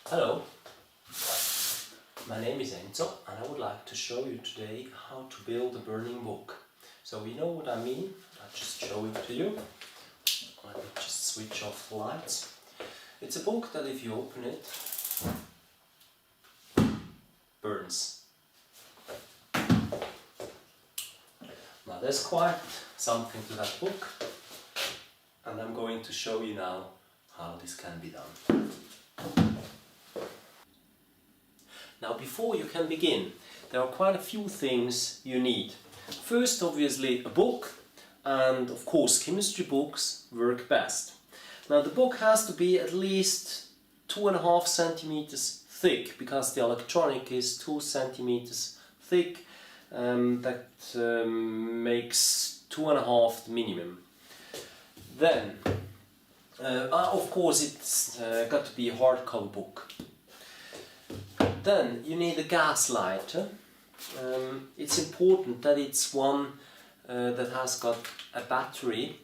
Hello, my name is Enzo and I would like to show you today how to build a burning book. So you know what I mean, I'll just show it to you. Let me just switch off the lights. It's a book that if you open it, burns. Now there's quite something to that book and I'm going to show you now how this can be done. Now before you can begin, there are quite a few things you need. First, obviously a book, and of course chemistry books work best. Now the book has to be at least 2.5 centimeters thick, because the electronic is 2 centimeters thick. That makes 2.5 the minimum. Then, of course it's got to be a hardcover book. Then you need a gas lighter. It's important that it's one that has got a battery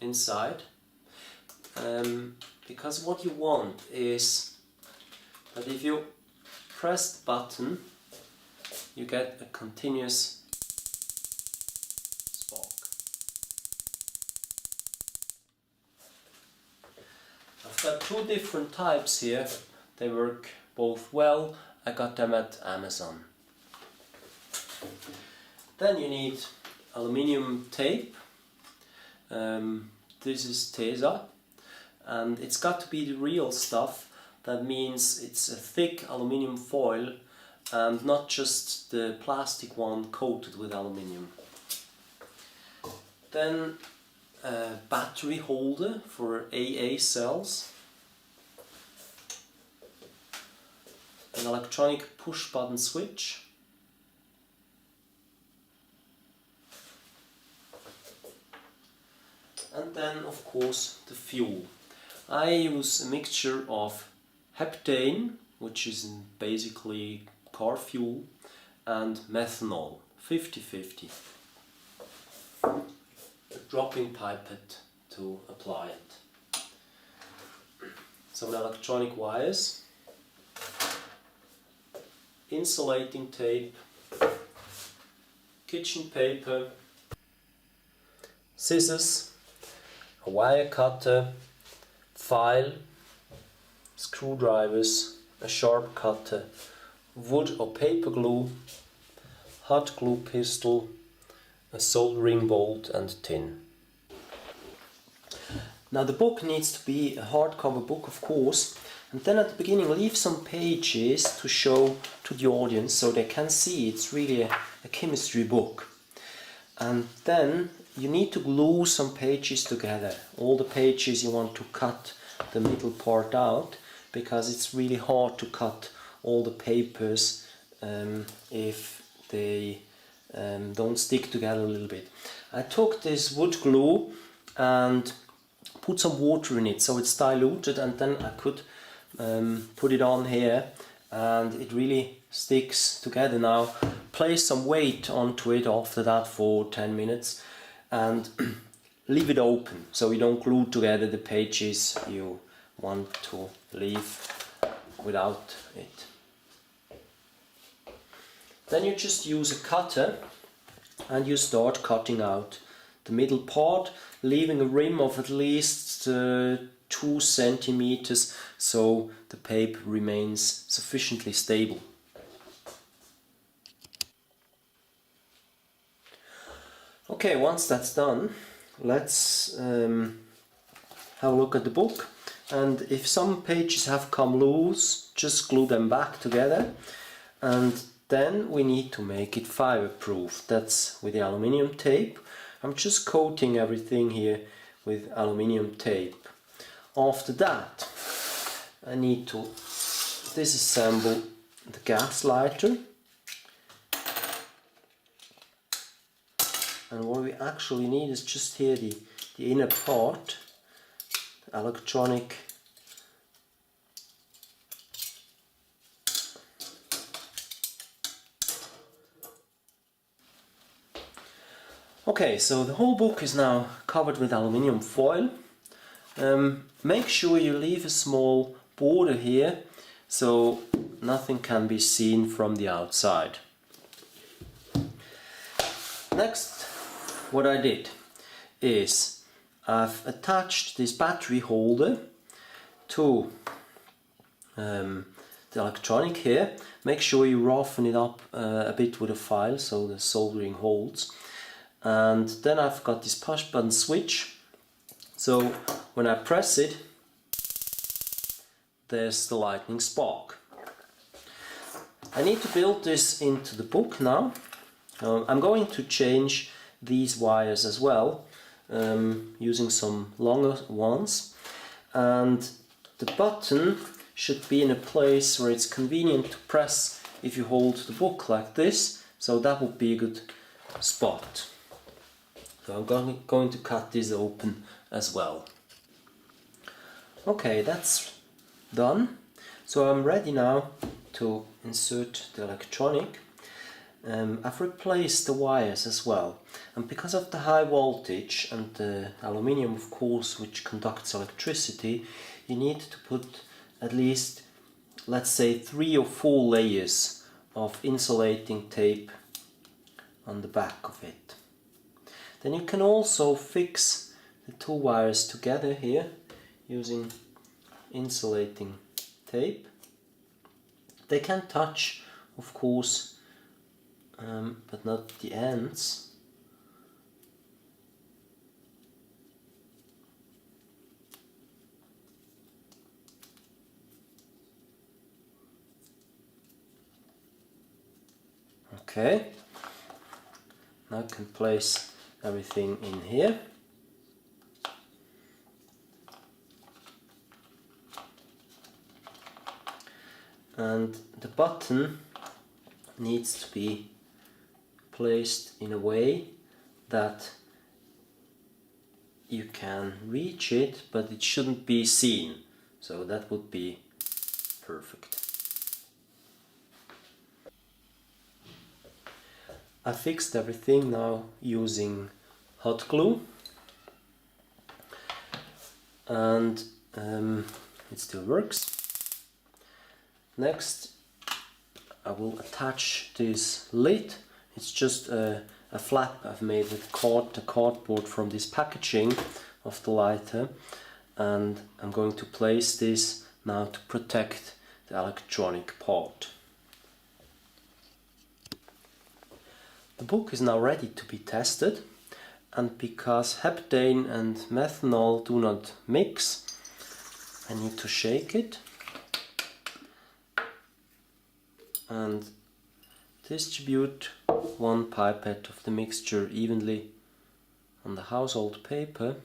inside, because what you want is that if you press the button you get a continuous spark. I've got two different types here, they work both well. I got them at Amazon. Then you need aluminium tape. This is Tesa, and it's got to be the real stuff. That means it's a thick aluminium foil and not just the plastic one coated with aluminium. Then a battery holder for AA cells. An electronic push button switch, and then of course the fuel. I use a mixture of heptane, which is basically car fuel, and methanol, 50-50. A dropping pipette to apply it. Some electronic wires, insulating tape, kitchen paper, scissors, a wire cutter, file, screwdrivers, a sharp cutter, wood or paper glue, hot glue pistol, a soldering bolt and tin. Now the book needs to be a hardcover book, of course. And then at the beginning leave some pages to show to the audience so they can see it's really a chemistry book. And then you need to glue some pages together. All the pages you want to cut the middle part out, because it's really hard to cut all the papers if they don't stick together a little bit. I took this wood glue and put some water in it so it's diluted, and then I could put it on here and it really sticks together. Now place some weight onto it after that for 10 minutes and leave it open so you don't glue together the pages you want to leave without it. Then you just use a cutter and you start cutting out the middle part, leaving a rim of at least 2 centimeters so the paper remains sufficiently stable. Okay, once that's done, let's have a look at the book, and if some pages have come loose, just glue them back together, and then we need to make it fireproof. That's with the aluminium tape. I'm just coating everything here with aluminium tape. After that I need to disassemble the gas lighter, and what we actually need is just here the inner part, the electronic Okay, so the whole book is now covered with aluminium foil. Make sure you leave a small border here so nothing can be seen from the outside. Next, what I did is I've attached this battery holder to the electronic here. Make sure you roughen it up a bit with a file so the soldering holds. And then I've got this push button switch, so when I press it, there's the lightning spark. I need to build this into the book now. I'm going to change these wires as well, using some longer ones, and the button should be in a place where it's convenient to press if you hold the book like this, so that would be a good spot. So I'm going to cut this open as well. Okay, that's done. So I'm ready now to insert the electronic. I've replaced the wires as well, and because of the high voltage and the aluminium, of course, which conducts electricity, you need to put at least, let's say, 3 or 4 layers of insulating tape on the back of it. Then you can also fix the 2 wires together here using insulating tape. They can touch, of course, but not the ends. Okay, now I can place everything in here. And the button needs to be placed in a way that you can reach it, but it shouldn't be seen. So that would be perfect. I fixed everything now using hot glue, and it still works. Next, I will attach this lid. It's just a flap I've made with the cardboard from this packaging of the lighter, and I'm going to place this now to protect the electronic part. The book is now ready to be tested, and because heptane and methanol do not mix, I need to shake it and distribute 1 pipette of the mixture evenly on the household paper,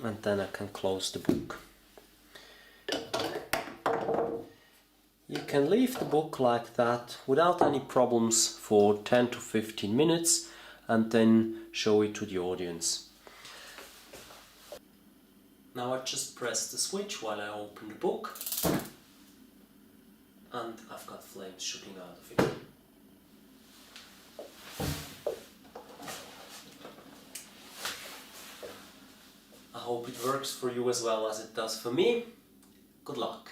and then I can close the book. You can leave the book like that without any problems for 10 to 15 minutes and then show it to the audience. Now I just press the switch while I open the book, and I've got flames shooting out of it. I hope it works for you as well as it does for me. Good luck.